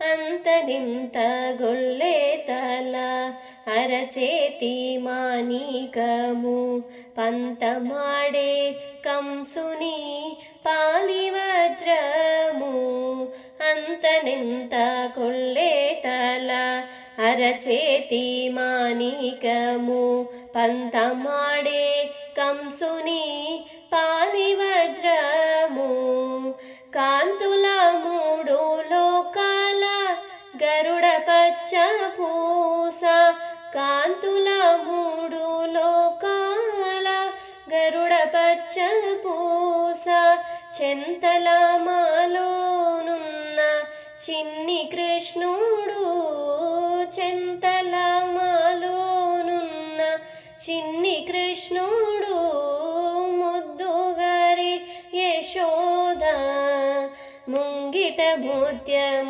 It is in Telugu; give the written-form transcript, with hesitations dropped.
అంతనింత గొల్లెతల అరచేతి మాణికము పంతమాడే కంసుని పాలివజ్రము అంతనింత గొల్లెతల అరచేతి మాణికము పంతమాడే కంసుని పాలివజ్రము కాంతుల మూడు లోకాల గరుడ పచ్చ పూస కాంతుల మూడు లోకాల గరుడ పచ్చ పూస చెంతల మాలోనున్న చిన్ని కృష్ణుడు చెంతల మాలోనున్న చిన్ని కృష్ణుడు ముద్దుగారి యశోద ముంగిట ముత్యం